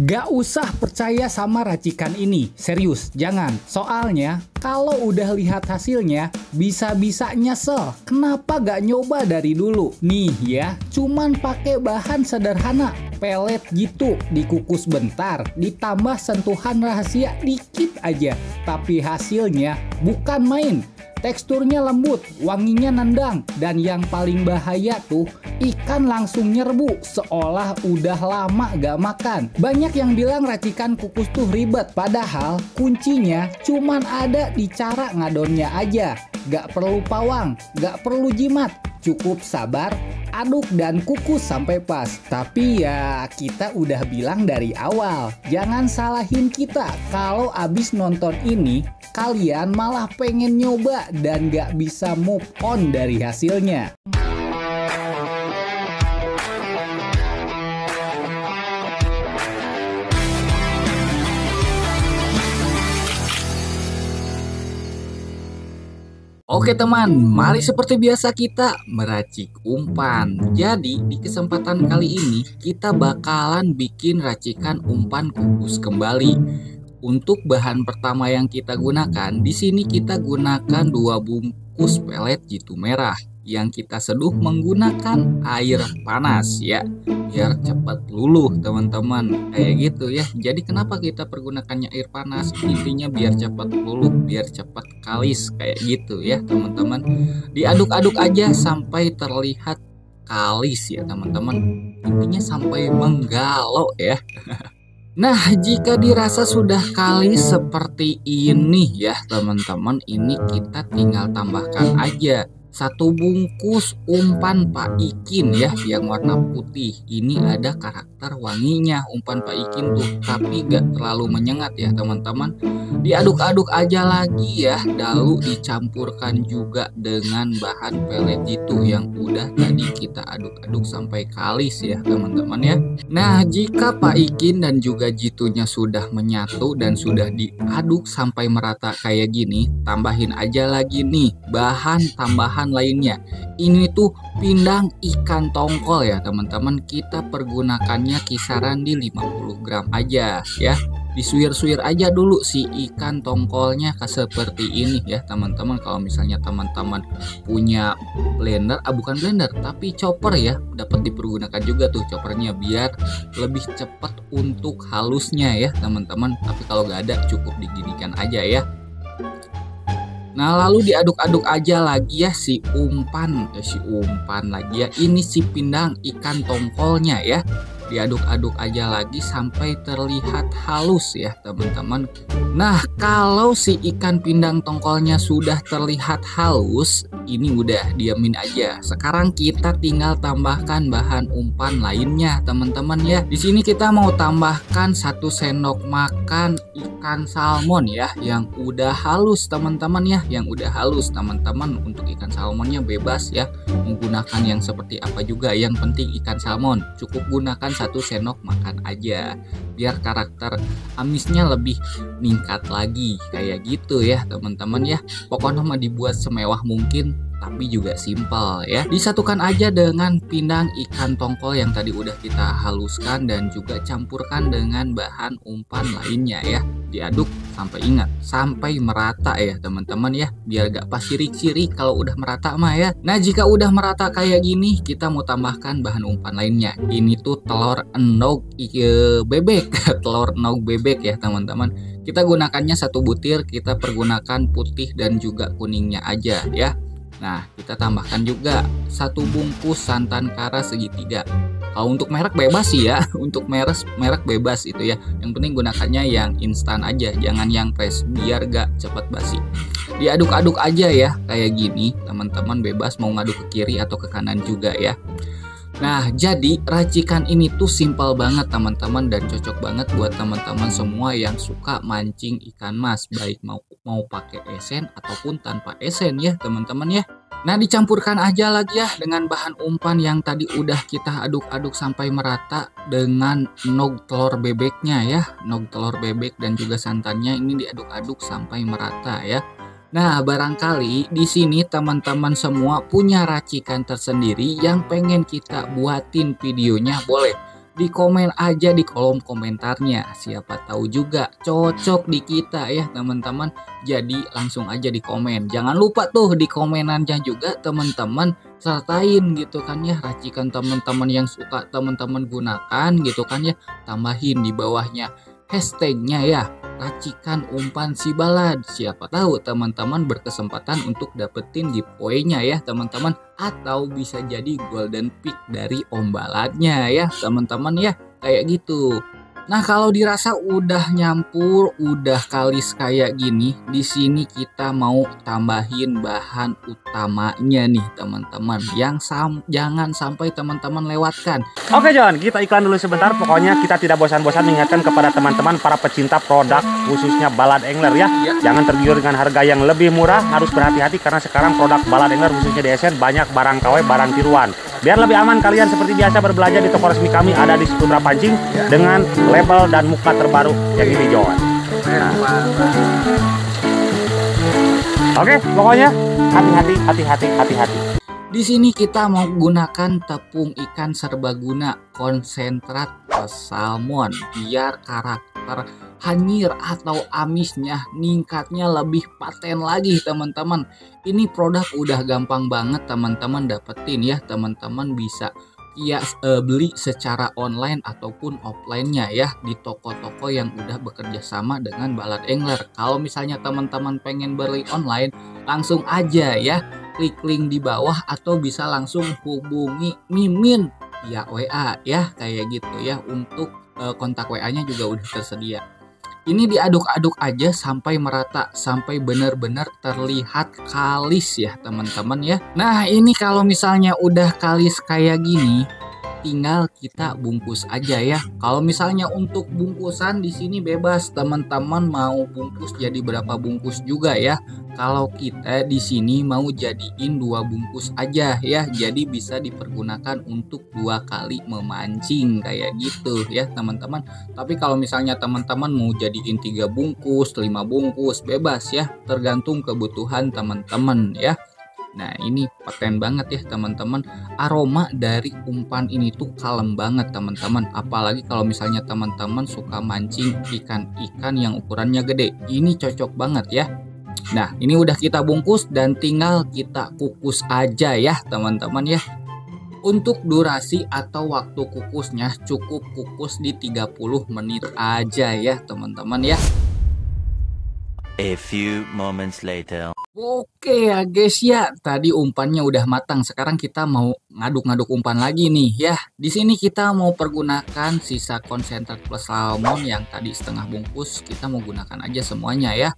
Gak usah percaya sama racikan ini, serius, jangan. Soalnya, kalau udah lihat hasilnya, bisa-bisa nyesel. Kenapa gak nyoba dari dulu? Nih ya, cuman pakai bahan sederhana, pelet gitu, dikukus bentar, ditambah sentuhan rahasia dikit aja. Tapi hasilnya bukan main. Teksturnya lembut, wanginya nendang, dan yang paling bahaya tuh, ikan langsung nyerbu seolah udah lama gak makan. Banyak yang bilang racikan kukus tuh ribet, padahal kuncinya cuman ada di cara ngadonnya aja. Gak perlu pawang, gak perlu jimat, cukup sabar, aduk dan kukus sampai pas. Tapi ya kita udah bilang dari awal, jangan salahin kita kalau abis nonton ini kalian malah pengen nyoba dan gak bisa move on dari hasilnya. Oke teman, mari seperti biasa kita meracik umpan. Jadi di kesempatan kali ini kita bakalan bikin racikan umpan kukus kembali. Untuk bahan pertama yang kita gunakan, di sini kita gunakan 2 bungkus pelet jitu merah yang kita seduh menggunakan air panas ya, biar cepat luluh teman-teman, kayak gitu ya. Jadi kenapa kita pergunakannya air panas? Intinya biar cepat luluh, biar cepat kalis kayak gitu ya teman-teman. Diaduk-aduk aja sampai terlihat kalis ya teman-teman, intinya sampai menggalok ya. Nah, jika dirasa sudah kalis seperti ini ya teman-teman, ini kita tinggal tambahkan aja 1 bungkus umpan Pak Ikin ya, yang warna putih. Ini ada karakter wanginya umpan Pak Ikin tuh, tapi gak terlalu menyengat ya teman-teman. Diaduk-aduk aja lagi ya, lalu dicampurkan juga dengan bahan pelet jitu yang udah tadi kita aduk-aduk sampai kalis ya teman-teman ya. Nah, jika Pak Ikin dan juga jitunya sudah menyatu dan sudah diaduk sampai merata kayak gini, tambahin aja lagi nih bahan tambahan lainnya. Ini tuh pindang ikan tongkol ya teman-teman. Kita pergunakannya kisaran di 50 gram aja ya. Disuir-suir aja dulu si ikan tongkolnya seperti ini ya teman-teman. Kalau misalnya teman-teman punya blender, bukan blender tapi chopper ya, dapat dipergunakan juga tuh choppernya biar lebih cepat untuk halusnya ya teman-teman. Tapi kalau nggak ada cukup diginikan aja ya. Nah, lalu diaduk-aduk aja lagi ya si umpan lagi ya. Ini si pindang ikan tongkolnya ya. Diaduk-aduk aja lagi sampai terlihat halus ya teman-teman. Nah, kalau si ikan pindang tongkolnya sudah terlihat halus, ini udah diamin aja. Sekarang kita tinggal tambahkan bahan umpan lainnya teman-teman ya. Di sini kita mau tambahkan 1 sendok makan ikan salmon ya, yang udah halus teman-teman ya, yang udah halus teman-teman. Untuk ikan salmonnya bebas ya, menggunakan yang seperti apa juga, yang penting ikan salmon. Cukup gunakan 1 sendok makan aja, biar karakter amisnya lebih meningkat lagi kayak gitu ya teman-teman ya. Pokoknya mah dibuat semewah mungkin tapi juga simpel ya. Disatukan aja dengan pindang ikan tongkol yang tadi udah kita haluskan dan juga campurkan dengan bahan umpan lainnya ya. Diaduk sampai ingat, sampai merata ya teman-teman ya, biar gak pas sirik-sirik kalau udah merata mah ya. Nah, jika udah merata kayak gini, kita mau tambahkan bahan umpan lainnya. Ini tuh telur enog bebek telur enog bebek ya teman-teman. Kita gunakannya 1 butir, kita pergunakan putih dan juga kuningnya aja ya. Nah, kita tambahkan juga 1 bungkus santan kara segitiga. Kalau untuk merek bebas sih ya, untuk merek bebas itu ya. Yang penting gunakannya yang instan aja, jangan yang fresh biar gak cepat basi. Diaduk-aduk aja ya, kayak gini teman-teman, bebas mau ngaduk ke kiri atau ke kanan juga ya. Nah, jadi racikan ini tuh simpel banget teman-teman, dan cocok banget buat teman-teman semua yang suka mancing ikan mas, baik mau pakai esen ataupun tanpa esen ya teman-teman ya. Nah, dicampurkan aja lagi ya dengan bahan umpan yang tadi udah kita aduk-aduk sampai merata dengan nog telur bebeknya ya. Nog telur bebek dan juga santannya ini diaduk-aduk sampai merata ya. Nah, barangkali di sini teman-teman semua punya racikan tersendiri yang pengen kita buatin videonya, boleh di komen aja di kolom komentarnya. Siapa tahu juga cocok di kita ya teman-teman. Jadi langsung aja di komen. Jangan lupa tuh di komenannya juga teman-teman sertain gitu kan ya racikan teman-teman yang suka teman-teman gunakan gitu kan ya. Tambahin di bawahnya hashtagnya ya, racikan umpan si balad. Siapa tahu teman-teman berkesempatan untuk dapetin giveaway-nya ya teman-teman, atau bisa jadi golden pick dari om baladnya ya teman-teman ya, kayak gitu. Nah, kalau dirasa udah nyampur, udah kalis kayak gini, di sini kita mau tambahin bahan utamanya nih teman-teman, yang jangan sampai teman-teman lewatkan. Oke John, kita iklan dulu sebentar. Pokoknya kita tidak bosan-bosan mengingatkan kepada teman-teman para pecinta produk khususnya balad angler ya. Jangan tergiur dengan harga yang lebih murah, harus berhati-hati karena sekarang produk balad angler khususnya DSN banyak barang KW, barang tiruan. Biar lebih aman, kalian seperti biasa berbelanja di toko resmi kami ada di Seputra Pancing dengan label dan muka terbaru yang ini John. Oke, pokoknya hati-hati. Di sini kita mau gunakan tepung ikan serbaguna konsentrat plus salmon biar karakter hanyir atau amisnya ningkatnya lebih paten lagi teman-teman. Ini produk udah gampang banget teman-teman dapetin ya. Teman-teman bisa beli secara online ataupun offline-nya ya di toko-toko yang udah bekerja sama dengan Balad Angler. Kalau misalnya teman-teman pengen beli online, langsung aja ya klik link di bawah atau bisa langsung hubungi Mimin via WA ya, kayak gitu ya. Untuk kontak WA-nya juga udah tersedia. Ini diaduk-aduk aja sampai merata, sampai benar-benar terlihat kalis ya teman-teman ya. Nah, ini kalau misalnya udah kalis kayak gini, tinggal kita bungkus aja ya. Kalau misalnya untuk bungkusan di sini bebas teman-teman mau bungkus jadi berapa bungkus juga ya. Kalau kita di sini mau jadiin 2 bungkus aja ya. Jadi bisa dipergunakan untuk 2 kali memancing kayak gitu ya teman-teman. Tapi kalau misalnya teman-teman mau jadiin 3 bungkus, 5 bungkus bebas ya. Tergantung kebutuhan teman-teman ya. Nah, ini paten banget ya teman-teman. Aroma dari umpan ini tuh kalem banget teman-teman. Apalagi kalau misalnya teman-teman suka mancing ikan-ikan yang ukurannya gede. Ini cocok banget ya. Nah, ini udah kita bungkus dan tinggal kita kukus aja ya teman-teman ya. Untuk durasi atau waktu kukusnya cukup kukus di 30 menit aja ya teman-teman ya. A few moments later. Oke ya guys ya, tadi umpannya udah matang. Sekarang kita mau ngaduk-ngaduk umpan lagi nih ya. Di sini kita mau pergunakan sisa konsentrat plus salmon yang tadi setengah bungkus. Kita mau gunakan aja semuanya ya.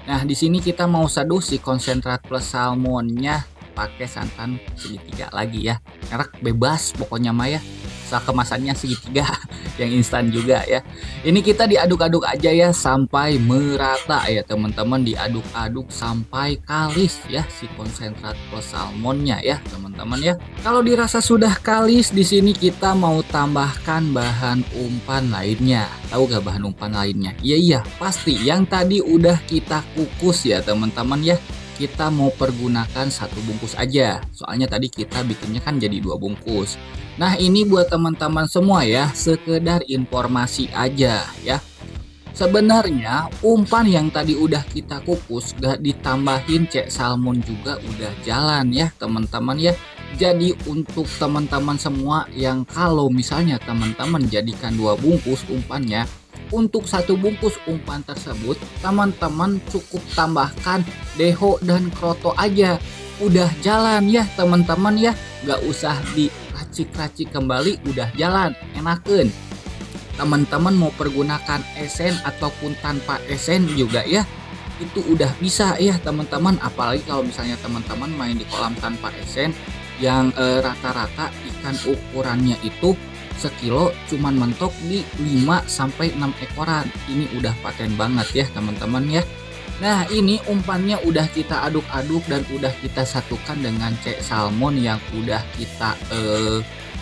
Nah, di sini kita mau seduh si konsentrat plus salmonnya pakai santan segitiga lagi ya. Merek bebas pokoknya mah ya. Asal kemasannya segitiga yang instan juga ya. Ini kita diaduk-aduk aja ya sampai merata ya teman-teman, diaduk-aduk sampai kalis ya si konsentrat plus salmonnya ya teman-teman ya. Kalau dirasa sudah kalis, di sini kita mau tambahkan bahan umpan lainnya. Tahu gak bahan umpan lainnya? Iya pasti yang tadi udah kita kukus ya teman-teman ya. Kita mau pergunakan 1 bungkus aja. Soalnya tadi kita bikinnya kan jadi 2 bungkus. Nah, ini buat teman-teman semua ya, sekedar informasi aja ya. Sebenarnya umpan yang tadi udah kita kukus gak ditambahin cek salmon juga udah jalan ya teman-teman ya. Jadi untuk teman-teman semua yang kalau misalnya teman-teman jadikan 2 bungkus umpannya, untuk 1 bungkus umpan tersebut teman-teman cukup tambahkan deho dan kroto aja. Udah jalan ya teman-teman ya, gak usah diracik-racik kembali, udah jalan, enakeun. Teman-teman mau pergunakan esen ataupun tanpa esen juga ya, itu udah bisa ya teman-teman. Apalagi kalau misalnya teman-teman main di kolam tanpa esen yang rata-rata ikan ukurannya itu sekilo cuman mentok di 5-6 ekoran. Ini udah paten banget ya teman-teman ya. Nah, ini umpannya udah kita aduk-aduk dan udah kita satukan dengan cek salmon yang udah kita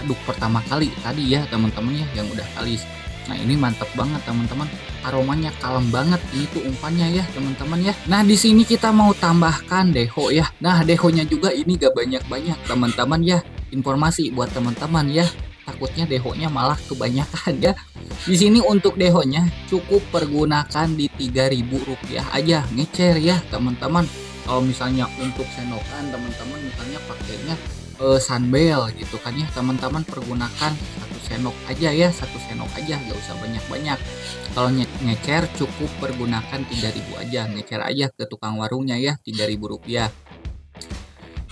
aduk pertama kali tadi ya teman-teman ya, yang udah kalis. Nah, ini mantep banget teman-teman. Aromanya kalem banget ini tuh umpannya ya teman-teman ya. Nah, di sini kita mau tambahkan deho ya. Nah, dehonya juga ini gak banyak-banyak teman-teman ya. Informasi buat teman-teman ya. takutnya dehonya malah kebanyakan ya. Di sini untuk dehonya cukup pergunakan di Rp3.000 aja, ngecer ya teman-teman. Kalau misalnya untuk sendokan teman-teman misalnya pakainya sunbel gitu kan ya, teman-teman pergunakan satu sendok aja ya, satu sendok aja, gak usah banyak-banyak. Kalau ngecer cukup pergunakan 3.000 aja, ngecer aja ke tukang warungnya ya, Rp3.000.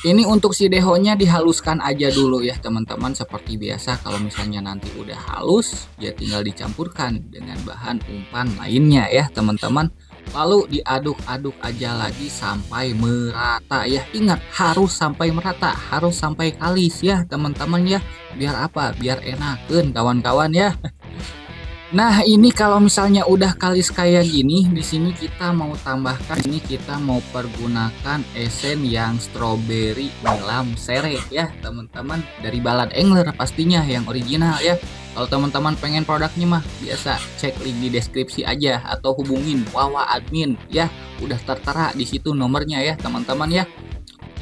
Ini untuk si dehonya dihaluskan aja dulu ya teman-teman, seperti biasa. Kalau misalnya nanti udah halus ya tinggal dicampurkan dengan bahan umpan lainnya ya teman-teman. Lalu diaduk-aduk aja lagi sampai merata ya. Ingat, harus sampai merata, harus sampai kalis ya teman-teman ya. Biar apa? Biar enakeun kawan-kawan ya. Nah, ini kalau misalnya udah kalis kayak gini, di sini kita mau tambahkan, ini kita mau pergunakan esen yang strawberry melam sere ya teman-teman, dari Ballad Angler pastinya yang original ya. Kalau teman-teman pengen produknya mah biasa cek link di deskripsi aja atau hubungin Wawa admin ya, udah tertera di situ nomornya ya teman-teman ya.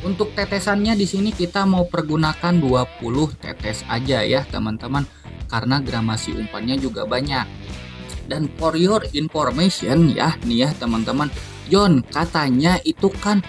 Untuk tetesannya di sini kita mau pergunakan 20 tetes aja ya teman-teman, karena gramasi umpannya juga banyak. Dan for your information ya nih ya teman-teman, John katanya itu kan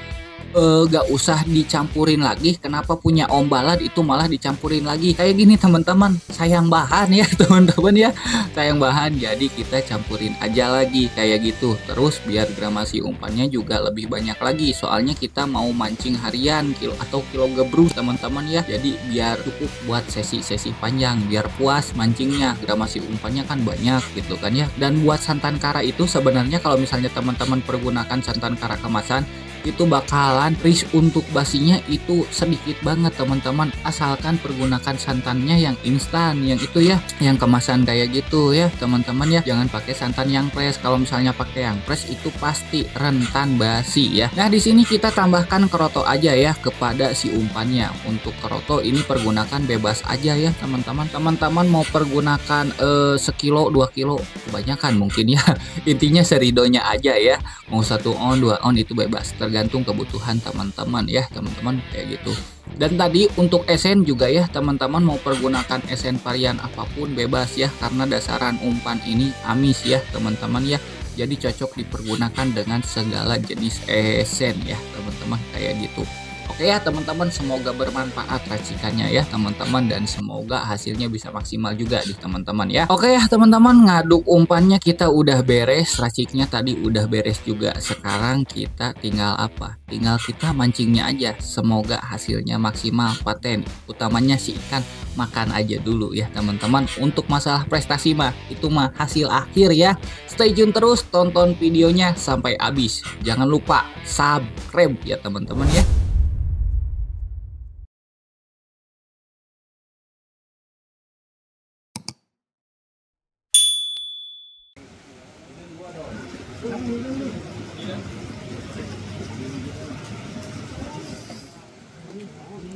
gak usah dicampurin lagi. Kenapa punya Om Balad itu malah dicampurin lagi kayak gini teman-teman? Sayang bahan ya teman-teman ya, sayang bahan. Jadi kita campurin aja lagi kayak gitu. Terus biar gramasi umpannya juga lebih banyak lagi. Soalnya kita mau mancing harian atau kilo gebrus teman-teman ya. Jadi biar cukup buat sesi-sesi panjang, biar puas mancingnya. Gramasi umpannya kan banyak gitu kan ya. Dan buat santan kara itu sebenarnya kalau misalnya teman-teman pergunakan santan kara kemasan, itu bakalan risk untuk basinya itu sedikit banget teman-teman, asalkan pergunakan santannya yang instan, yang itu ya, yang kemasan kayak gitu ya teman-teman ya. Jangan pakai santan yang fresh. Kalau misalnya pakai yang fresh itu pasti rentan basi ya. Nah, di sini kita tambahkan keroto aja ya kepada si umpannya. Untuk keroto ini pergunakan bebas aja ya teman-teman. Teman-teman mau pergunakan sekilo 2 kilo kebanyakan mungkin ya. Intinya seridonya aja ya. Mau 1 on 2 on itu bebas, tergantung kebutuhan teman-teman ya teman-teman kayak gitu. Dan tadi untuk esen juga ya teman-teman, mau pergunakan esen varian apapun bebas ya, karena dasaran umpan ini amis ya teman-teman ya. Jadi cocok dipergunakan dengan segala jenis esen ya teman-teman kayak gitu. Oke ya teman-teman, semoga bermanfaat racikannya ya teman-teman, dan semoga hasilnya bisa maksimal juga di teman-teman ya. Oke ya teman-teman, ngaduk umpannya kita udah beres, raciknya tadi udah beres juga. Sekarang kita tinggal apa? Tinggal kita mancingnya aja. Semoga hasilnya maksimal paten. Utamanya si ikan makan aja dulu ya teman-teman. Untuk masalah prestasi mah itu mah hasil akhir ya. Stay tune terus, tonton videonya sampai habis. Jangan lupa subscribe ya teman-teman ya.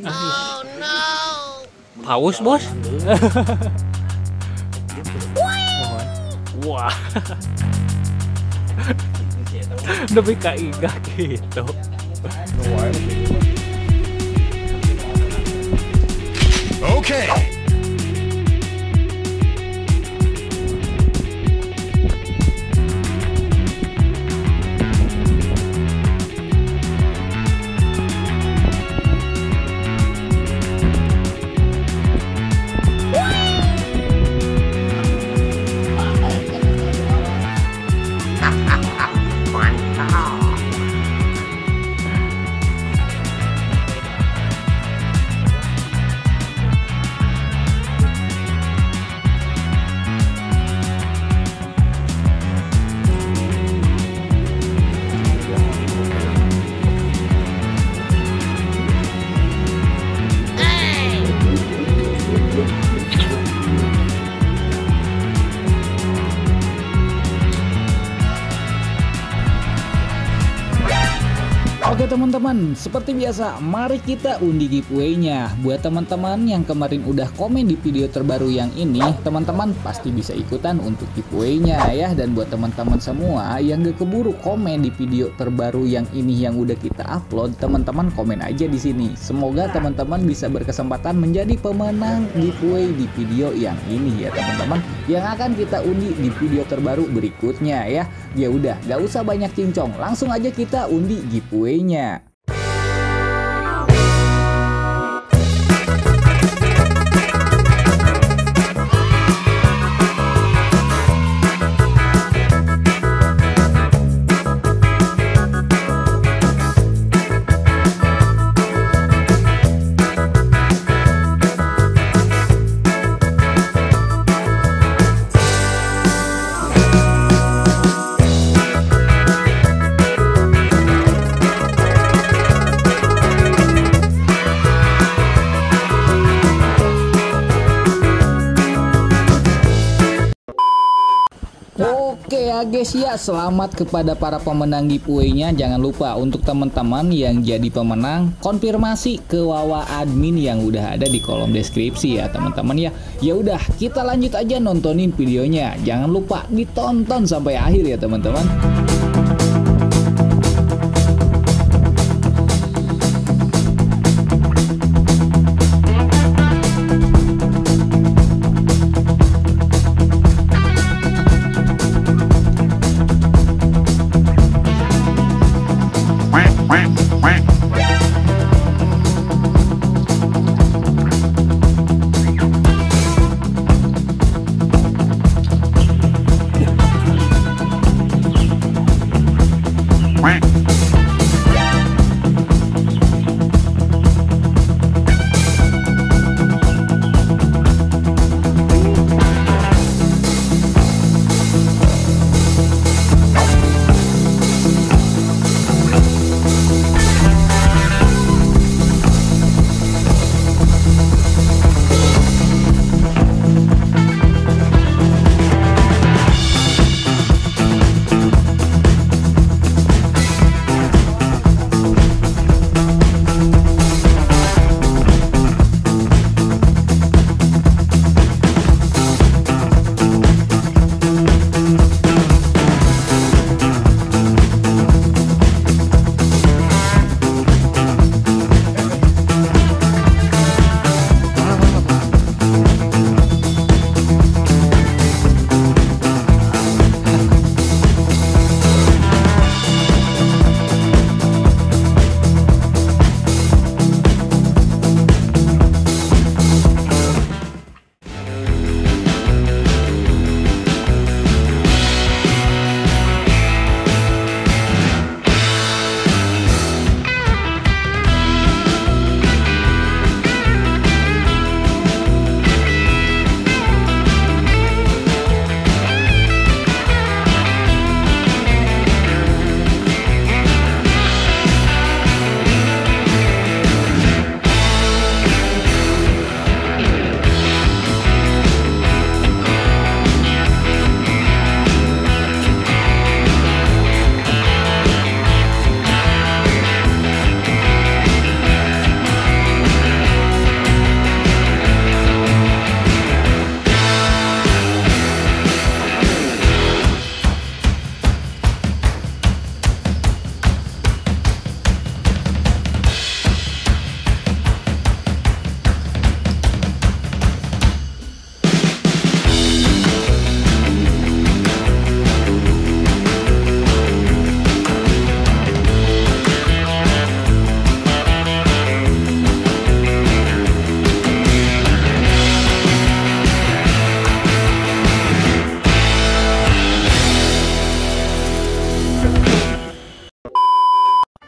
Oh no. Paus bos. Wah. Lebih kaiga gitu. Okay. teman-teman, seperti biasa, mari kita undi giveaway-nya. Buat teman-teman yang kemarin udah komen di video terbaru yang ini, teman-teman pasti bisa ikutan untuk giveaway-nya ya. Dan buat teman-teman semua yang gak keburu komen di video terbaru yang ini yang udah kita upload, teman-teman komen aja di sini. Semoga teman-teman bisa berkesempatan menjadi pemenang giveaway di video yang ini ya teman-teman, yang akan kita undi di video terbaru berikutnya ya. Ya udah, gak usah banyak cincong, langsung aja kita undi giveaway-nya. Oke ya guys ya, selamat kepada para pemenang giveaway-nya. Jangan lupa untuk teman-teman yang jadi pemenang, konfirmasi ke Wawa admin yang udah ada di kolom deskripsi ya teman-teman ya. Ya udah, kita lanjut aja nontonin videonya. Jangan lupa ditonton sampai akhir ya teman-teman.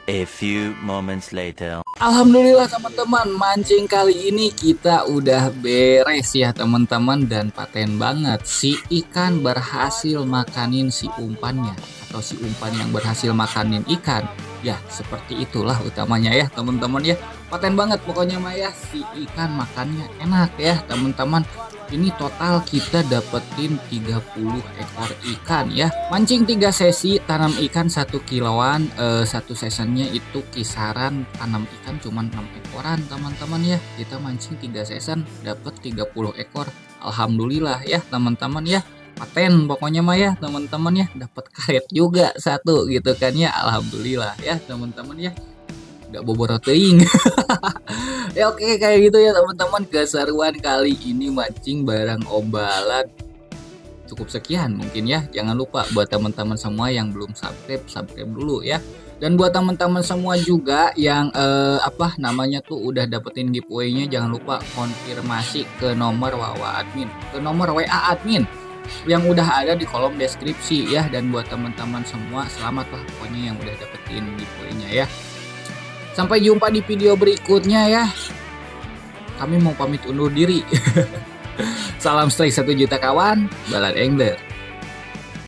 A few moments later. Alhamdulillah teman-teman, mancing kali ini kita udah beres ya teman-teman. Dan paten banget, si ikan berhasil makanin si umpannya, atau si umpan yang berhasil makanin ikan. Ya seperti itulah utamanya ya teman-teman ya. Paten banget pokoknya mah ya, si ikan makannya enak ya teman-teman. Ini total kita dapetin 30 ekor ikan ya. Mancing 3 sesi, tanam ikan 1 kiloan. Satu seasonnya itu kisaran tanam ikan cuma 6 ekoran teman-teman ya. Kita mancing 3 season dapat 30 ekor. Alhamdulillah ya teman-teman ya. Paten pokoknya mah ya teman-teman ya. Dapat karet juga 1 gitu kan ya. Alhamdulillah ya teman-teman ya. Gak bobor teuing. Ya oke, kayak gitu ya teman-teman, keseruan kali ini mancing bareng Om Balad cukup sekian mungkin ya. Jangan lupa buat teman-teman semua yang belum subscribe dulu ya. Dan buat teman-teman semua juga yang udah dapetin giveaway-nya, jangan lupa konfirmasi ke nomor WA admin yang udah ada di kolom deskripsi ya. Dan buat teman-teman semua selamat lah pokoknya yang udah dapetin giveaway-nya ya. Sampai jumpa di video berikutnya ya. Kami mau pamit undur diri. Salam strike 1 juta kawan, Balad Angler.